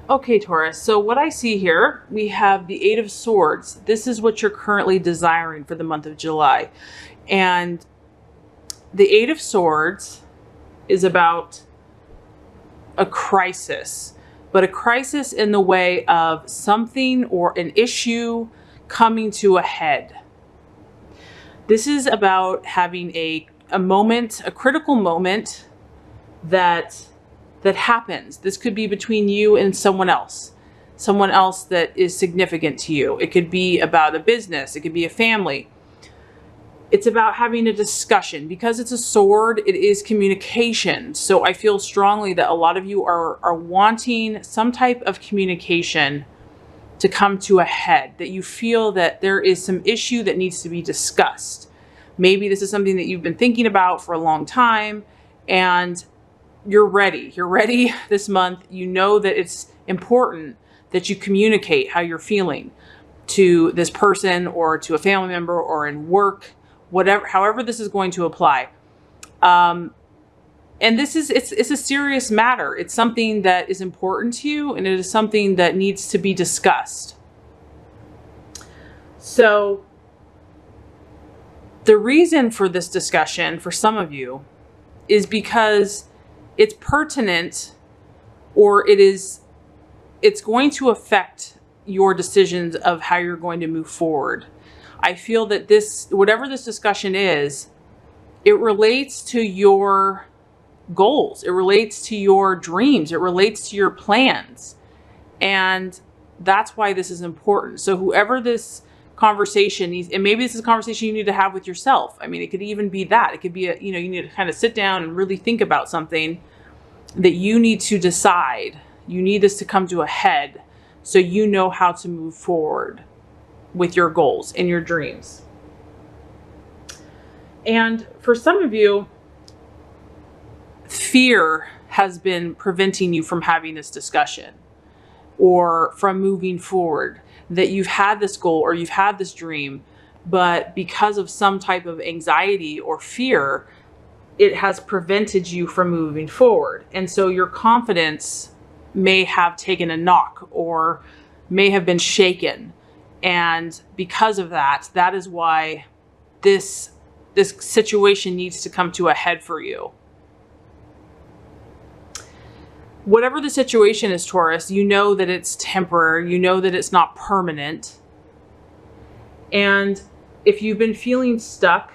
Okay, Taurus, so what I see here, we have the Eight of Swords. This is what you're currently desiring for the month of July. And the Eight of Swords is about a crisis, but a crisis in the way of something or an issue coming to a head. This is about having a moment, a critical moment that happens. This could be between you and someone else that is significant to you. It could be about a business. It could be a family. It's about having a discussion. Because it's a sword, it is communication. So I feel strongly that a lot of you are wanting some type of communication to come to a head, that you feel that there is some issue that needs to be discussed. Maybe this is something that you've been thinking about for a long time, and you're ready. You're ready this month. You know that it's important that you communicate how you're feeling to this person or to a family member or in work, whatever, however this is going to apply. And it's a serious matter. It's something that is important to you, and it is something that needs to be discussed. So the reason for this discussion for some of you is because it's pertinent, or it's going to affect your decisions of how you're going to move forward. I feel that whatever this discussion is, it relates to your goals. It relates to your dreams. It relates to your plans. And that's why this is important. So whoever this conversation needs, and maybe this is a conversation you need to have with yourself. I mean, it could even be that. It could be you need to kind of sit down and really think about something that you need to decide. You need this to come to a head so you know how to move forward with your goals and your dreams. And for some of you, fear has been preventing you from having this discussion or from moving forward, that you've had this goal or you've had this dream, but because of some type of anxiety or fear, it has prevented you from moving forward. And so your confidence may have taken a knock or may have been shaken. And because of that, that is why this situation needs to come to a head for you. Whatever the situation is, Taurus, you know that it's temporary. You know that it's not permanent. And if you've been feeling stuck,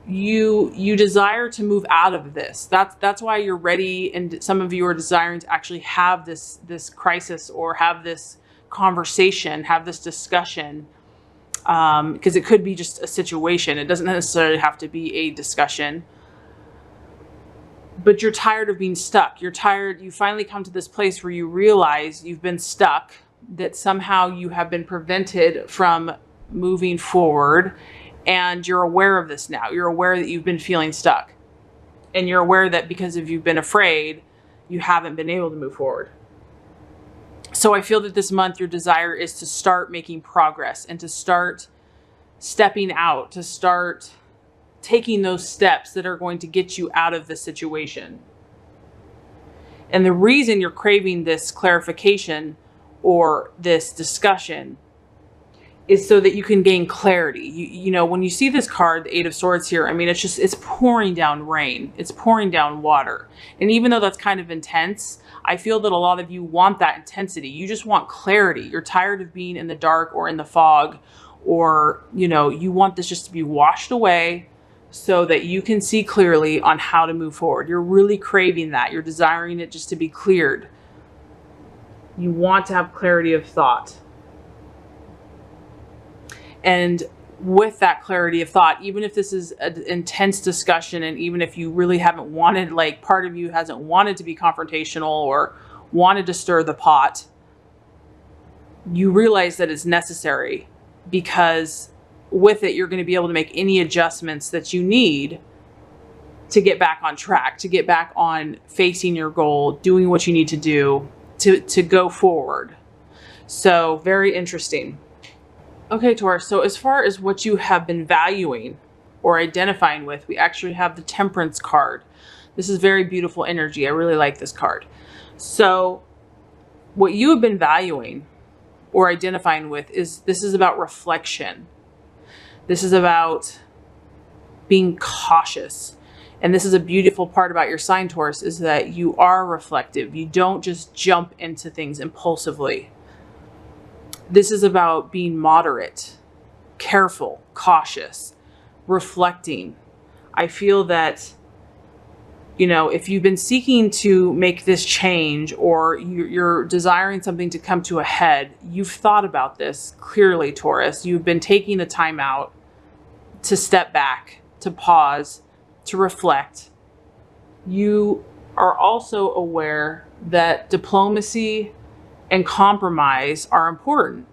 you desire to move out of this. That's why you're ready, and some of you are desiring to actually have this crisis or have this conversation, have this discussion, because it could be just a situation. It doesn't necessarily have to be a discussion. But you're tired of being stuck. You're tired. You finally come to this place where you realize you've been stuck, that somehow you have been prevented from moving forward. And you're aware of this now. You're aware that you've been feeling stuck. And you're aware that because of you've been afraid, you haven't been able to move forward. So I feel that this month your desire is to start making progress and to start stepping out, to start taking those steps that are going to get you out of this situation. And the reason you're craving this clarification or this discussion is so that you can gain clarity. You know, when you see this card, the Eight of Swords here, I mean, it's pouring down rain. It's pouring down water. And even though that's kind of intense, I feel that a lot of you want that intensity. You just want clarity. You're tired of being in the dark or in the fog, or, you want this just to be washed away so that you can see clearly on how to move forward. You're really craving that. You're desiring it just to be cleared. You want to have clarity of thought. And with that clarity of thought, even if this is an intense discussion, and even if you really haven't wanted, like part of you hasn't wanted to be confrontational or wanted to stir the pot, you realize that it's necessary, because with it, you're going to be able to make any adjustments that you need to get back on track, to get back on facing your goal, doing what you need to do to go forward. So very interesting. Okay, Taurus, so as far as what you have been valuing or identifying with, we actually have the Temperance card. This is very beautiful energy. I really like this card. So what you have been valuing or identifying with is this is about reflection. This is about being cautious. And this is a beautiful part about your sign, Taurus, is that you are reflective. You don't just jump into things impulsively. This is about being moderate, careful, cautious, reflecting. I feel that, you know, if you've been seeking to make this change or you're desiring something to come to a head, you've thought about this clearly, Taurus. You've been taking the time out to step back, to pause, to reflect. You are also aware that diplomacy and compromise are important.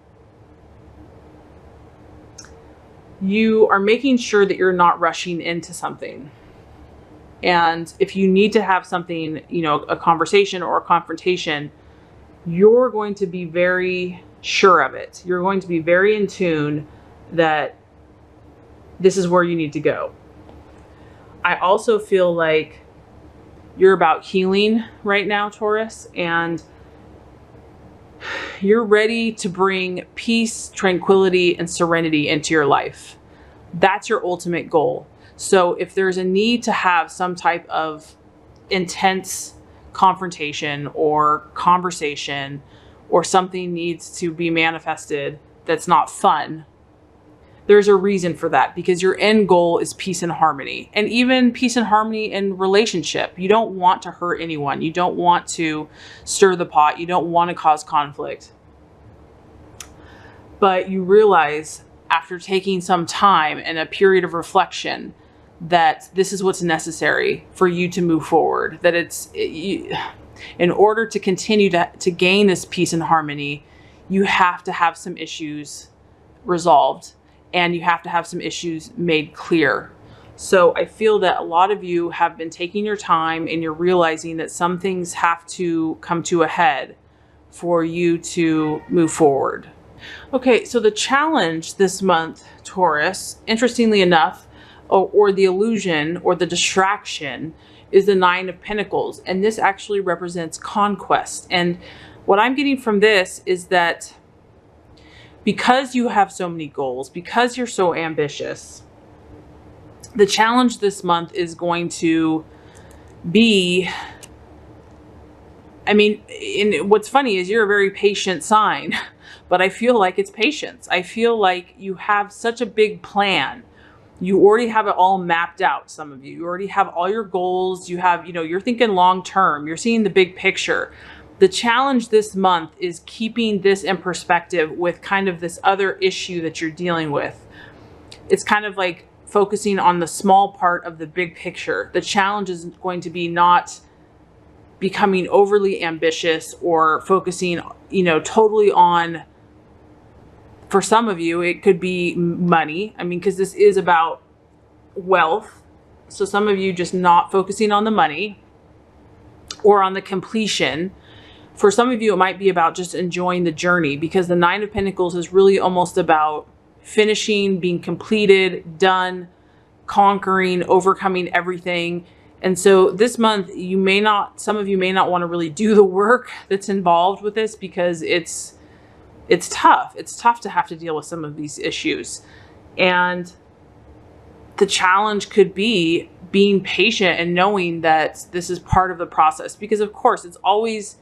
You are making sure that you're not rushing into something. And if you need to have something, you know, a conversation or a confrontation, you're going to be very sure of it. You're going to be very in tune that this is where you need to go. I also feel like you're about healing right now, Taurus, and you're ready to bring peace, tranquility, and serenity into your life. That's your ultimate goal. So if there's a need to have some type of intense confrontation or conversation, or something needs to be manifested that's not fun, there's a reason for that, because your end goal is peace and harmony, and even peace and harmony in relationship. You don't want to hurt anyone. You don't want to stir the pot. You don't want to cause conflict. But you realize after taking some time and a period of reflection that this is what's necessary for you to move forward, that in order to continue to gain this peace and harmony, you have to have some issues resolved. And you have to have some issues made clear. So I feel that a lot of you have been taking your time and you're realizing that some things have to come to a head for you to move forward. Okay, so the challenge this month, Taurus, interestingly enough, or the illusion or the distraction, is the Nine of Pentacles. And this actually represents conquest. And what I'm getting from this is that because you have so many goals, because you're so ambitious, the challenge this month is going to be, what's funny is you're a very patient sign, but I feel like it's patience. I feel like you have such a big plan. You already have it all mapped out. Some of you already have all your goals. You have, you're thinking long term. You're seeing the big picture. The challenge this month is keeping this in perspective with kind of this other issue that you're dealing with. It's kind of like focusing on the small part of the big picture. The challenge is going to be not becoming overly ambitious or focusing, totally on, for some of you, it could be money. Because this is about wealth. So some of you just not focusing on the money or on the completion. For some of you, it might be about just enjoying the journey, because the Nine of Pentacles is really almost about finishing, being completed, done, conquering, overcoming everything. And so this month, some of you may not want to really do the work that's involved with this, because it's tough. It's tough to have to deal with some of these issues. And the challenge could be being patient and knowing that this is part of the process, because of course it's always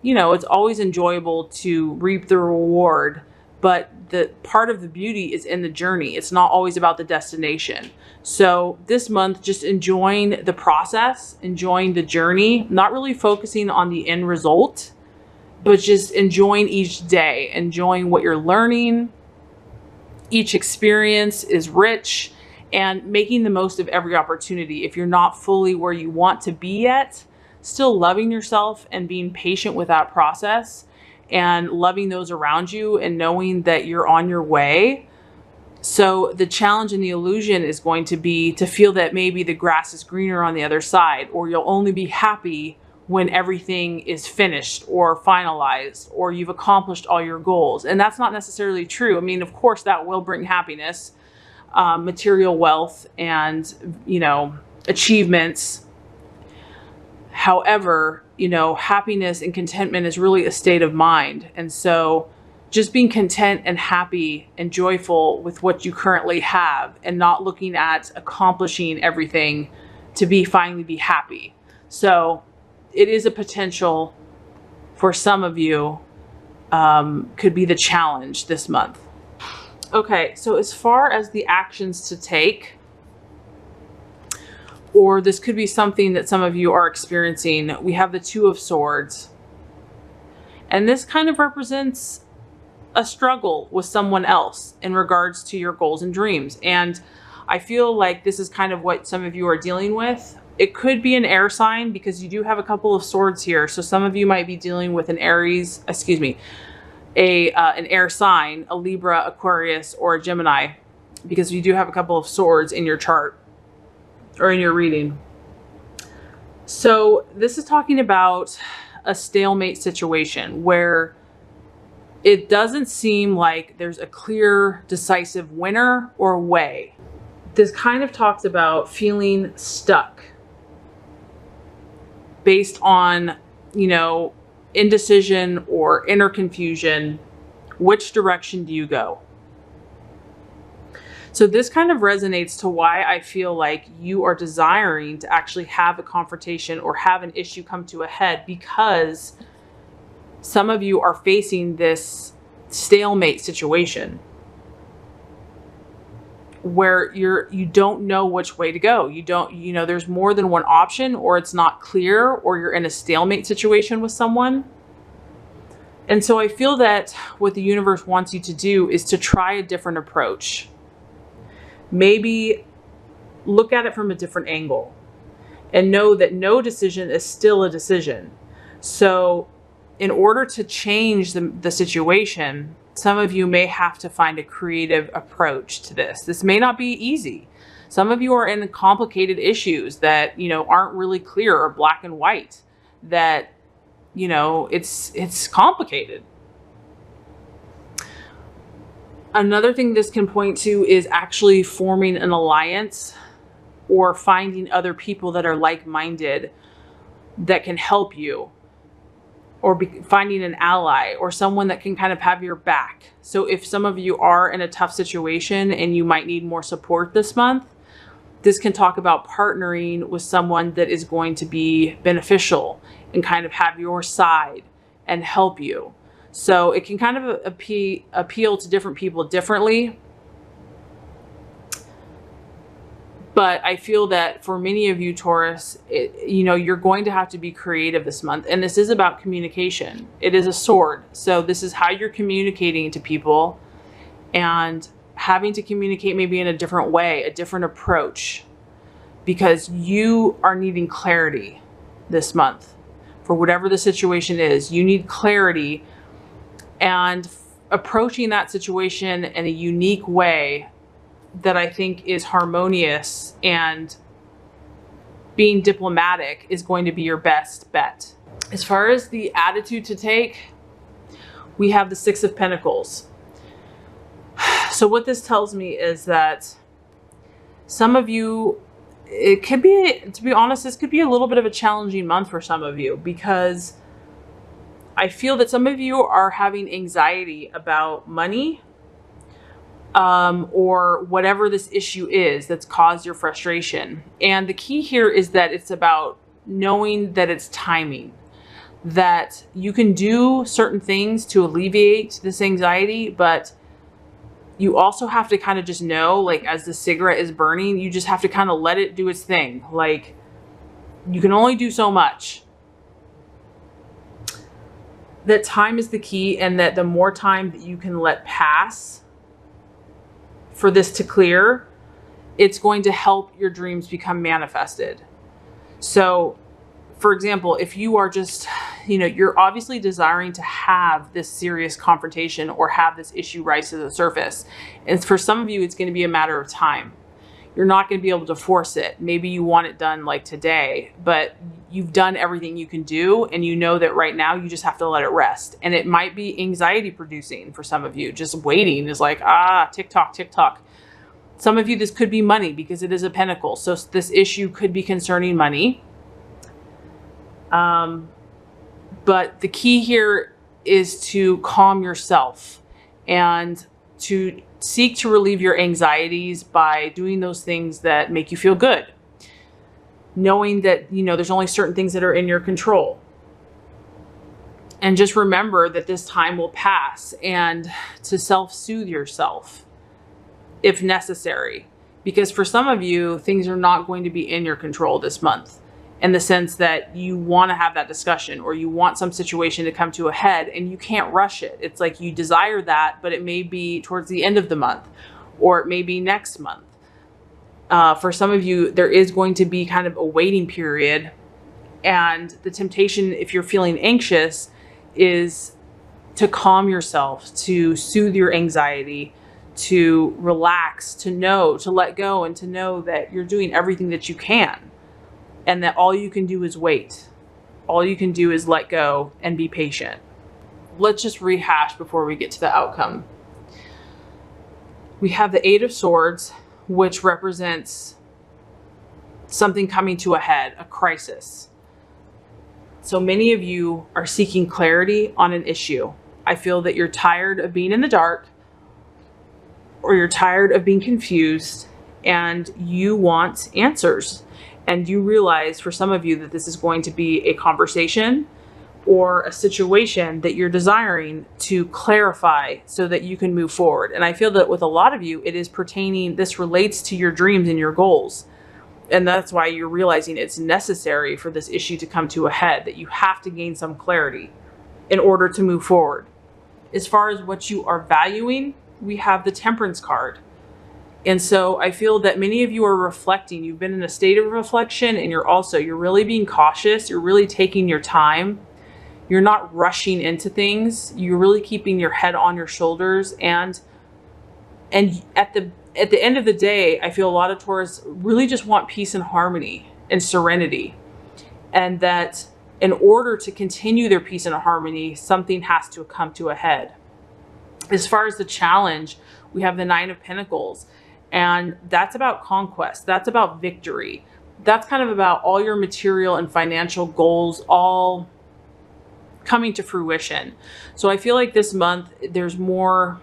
enjoyable to reap the reward, but the part of the beauty is in the journey. It's not always about the destination. So this month, just enjoying the process, enjoying the journey, not really focusing on the end result, but just enjoying each day, enjoying what you're learning. Each experience is rich, and making the most of every opportunity. If you're not fully where you want to be yet, still loving yourself and being patient with that process and loving those around you and knowing that you're on your way. So the challenge and the illusion is going to be to feel that maybe the grass is greener on the other side, or you'll only be happy when everything is finished or finalized, or you've accomplished all your goals. And that's not necessarily true. Of course that will bring happiness, material wealth, and, achievements. However, you know, happiness and contentment is really a state of mind. And so just being content and happy and joyful with what you currently have and not looking at accomplishing everything to finally be happy. So it is a potential for some of you, could be the challenge this month. Okay, so as far as the actions to take, or this could be something that some of you are experiencing, we have the Two of Swords. And this kind of represents a struggle with someone else in regards to your goals and dreams. And I feel like this is kind of what some of you are dealing with. It could be an air sign because you do have a couple of swords here. So some of you might be dealing with an Aries, excuse me, an air sign, a Libra, Aquarius, or a Gemini, because you do have a couple of swords in your chart or in your reading. So this is talking about a stalemate situation where it doesn't seem like there's a clear, decisive winner or way. This kind of talks about feeling stuck based on, you know, indecision or inner confusion. Which direction do you go? So this kind of resonates to why I feel like you are desiring to actually have a confrontation or have an issue come to a head, because some of you are facing this stalemate situation where you don't know which way to go. You know, there's more than one option, or it's not clear, or you're in a stalemate situation with someone. And so I feel that what the universe wants you to do is to try a different approach. Maybe look at it from a different angle and know that no decision is still a decision. So in order to change the situation, some of you may have to find a creative approach to this. This may not be easy. Some of you are in complicated issues that, you know, aren't really clear or black and white, that, you know, it's complicated. Another thing this can point to is actually forming an alliance or finding other people that are like-minded that can help you, or finding an ally or someone that can kind of have your back. So if some of you are in a tough situation and you might need more support this month, this can talk about partnering with someone that is going to be beneficial and kind of have your side and help you. So it can kind of appeal to different people differently. But I feel that for many of you, Taurus, you know, you're going to have to be creative this month. And this is about communication. It is a sword. So this is how you're communicating to people, and having to communicate maybe in a different way, a different approach, because you are needing clarity this month. For whatever the situation is, you need clarity, and approaching that situation in a unique way that I think is harmonious and being diplomatic is going to be your best bet. As far as the attitude to take, we have the Six of Pentacles. So what this tells me is that some of you, it could be, to be honest, this could be a little bit of a challenging month for some of you, because I feel that some of you are having anxiety about money, or whatever this issue is that's caused your frustration. And the key here is that it's about knowing that it's timing, that you can do certain things to alleviate this anxiety, but you also have to kind of just know, like, as the cigarette is burning, you just have to kind of let it do its thing. Like, you can only do so much. That time is the key, and that the more time that you can let pass for this to clear, it's going to help your dreams become manifested. So, for example, if you are just, you know, you're obviously desiring to have this serious confrontation or have this issue rise to the surface. And for some of you, it's going to be a matter of time. You're not going to be able to force it. Maybe you want it done like today, but you've done everything you can do, and you know that right now you just have to let it rest. And it might be anxiety producing for some of you. Just waiting is like, tick tock, tick tock. Some of you, this could be money, because it is a pentacle. So this issue could be concerning money. But the key here is to calm yourself and to seek to relieve your anxieties by doing those things that make you feel good. Knowing that, there's only certain things that are in your control. And just remember that this time will pass, and to self-soothe yourself if necessary. Because for some of you, things are not going to be in your control this month, in the sense that you want to have that discussion, or you want some situation to come to a head and you can't rush it. It's like you desire that, but it may be towards the end of the month, or it may be next month. For some of you, there is going to be kind of a waiting period, and the temptation, if you're feeling anxious, is to calm yourself, to soothe your anxiety, to relax, to let go, and to know that you're doing everything that you can, and that all you can do is wait. All you can do is let go and be patient. Let's just rehash before we get to the outcome. We have the Eight of Swords, which represents something coming to a head, a crisis. So many of you are seeking clarity on an issue. I feel that you're tired of being in the dark, or you're tired of being confused, and you want answers. And you realize, for some of you, that this is going to be a conversation or a situation that you're desiring to clarify so that you can move forward. And I feel that with a lot of you, this relates to your dreams and your goals. And that's why you're realizing it's necessary for this issue to come to a head, that you have to gain some clarity in order to move forward. As far as what you are valuing, we have the Temperance card. And so I feel that many of you are reflecting. You've been in a state of reflection, and you're really being cautious. You're really taking your time. You're not rushing into things. You're really keeping your head on your shoulders. And at the end of the day, I feel a lot of Taurus really just want peace and harmony and serenity. And that in order to continue their peace and harmony, something has to come to a head. As far as the challenge, we have the Nine of Pentacles. And that's about conquest. That's about victory. That's kind of about all your material and financial goals all coming to fruition. So I feel like this month there's more,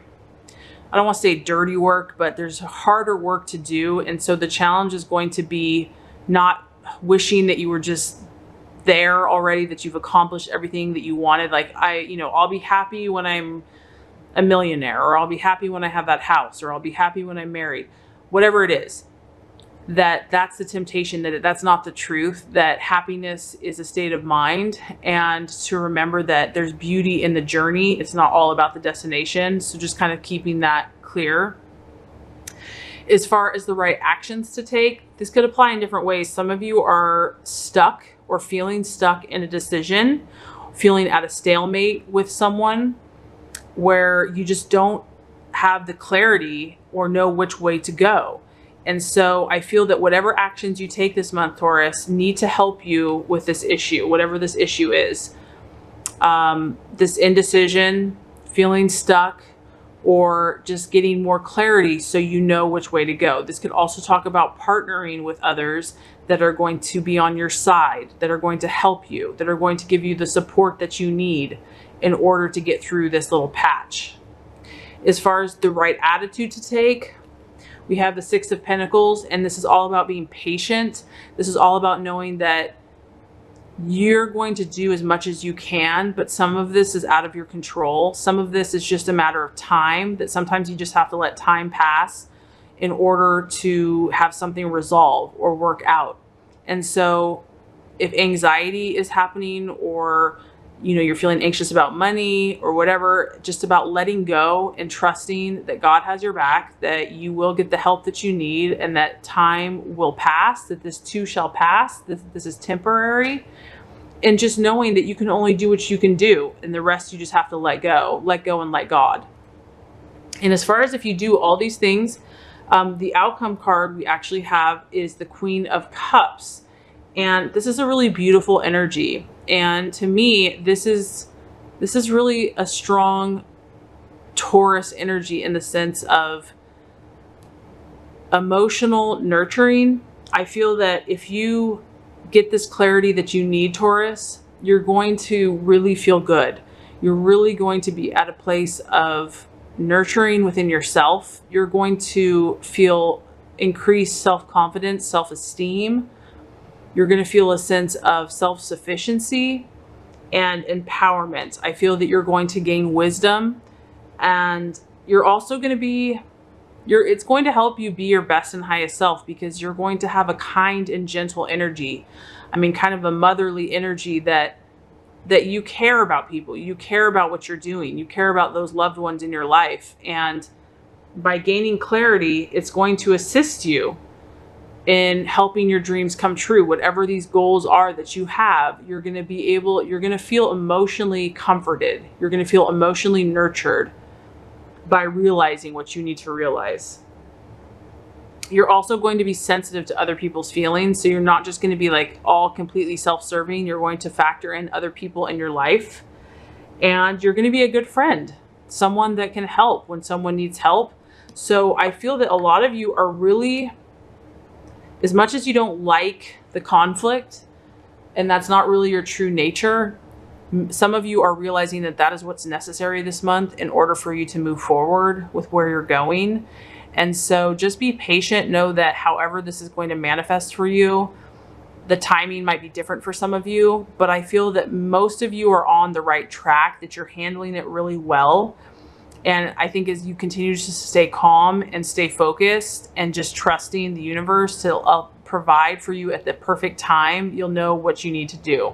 I don't want to say dirty work, but there's harder work to do. And so the challenge is going to be not wishing that you were just there already, that you've accomplished everything that you wanted. Like I'll be happy when I'm a millionaire, or I'll be happy when I have that house, or I'll be happy when I'm married, whatever it is. That's the temptation, that's not the truth, that happiness is a state of mind, and to remember that there's beauty in the journey. It's not all about the destination. So just kind of keeping that clear. As far as the right actions to take, this could apply in different ways. Some of you are stuck or feeling stuck in a decision, feeling at a stalemate with someone where you just don't have the clarity or know which way to go. And so I feel that whatever actions you take this month, Taurus, need to help you with this issue, whatever this issue is. This indecision, feeling stuck, or just getting more clarity so you know which way to go. This could also talk about partnering with others that are going to be on your side, that are going to help you, that are going to give you the support that you need in order to get through this little patch. As far as the right attitude to take, we have the Six of Pentacles, and this is all about being patient. This is all about knowing that you're going to do as much as you can, but some of this is out of your control. Some of this is just a matter of time, that sometimes you just have to let time pass in order to have something resolve or work out. And so if anxiety is happening, or you're feeling anxious about money or whatever, just about letting go and trusting that God has your back, that you will get the help that you need, and that time will pass, that this too shall pass, that this is temporary. And just knowing that you can only do what you can do, and the rest you just have to let go and let God. And as far as if you do all these things, the outcome card we actually have is the Queen of Cups. And this is a really beautiful energy. And to me, this is really a strong Taurus energy in the sense of emotional nurturing. I feel that if you get this clarity that you need, Taurus, you're going to really feel good. You're really going to be at a place of nurturing within yourself. You're going to feel increased self-confidence, self-esteem. You're going to feel a sense of self-sufficiency and empowerment. I feel that you're going to gain wisdom, and you're also going to be it's going to help you be your best and highest self, because you're going to have a kind and gentle energy. I mean, kind of a motherly energy that you care about people. You care about what you're doing. You care about those loved ones in your life. And by gaining clarity, it's going to assist you in helping your dreams come true. Whatever these goals are that you have, you're going to feel emotionally comforted. You're going to feel emotionally nurtured by realizing what you need to realize. You're also going to be sensitive to other people's feelings. So you're not just going to be like all completely self-serving. You're going to factor in other people in your life, and you're going to be a good friend, someone that can help when someone needs help. So I feel that a lot of you are really, as much as you don't like the conflict, and that's not really your true nature, some of you are realizing that that is what's necessary this month in order for you to move forward with where you're going. And so just be patient. Know that however this is going to manifest for you, the timing might be different for some of you, but I feel that most of you are on the right track, that you're handling it really well. And I think as you continue to stay calm and stay focused and just trusting the universe to provide for you at the perfect time, you'll know what you need to do.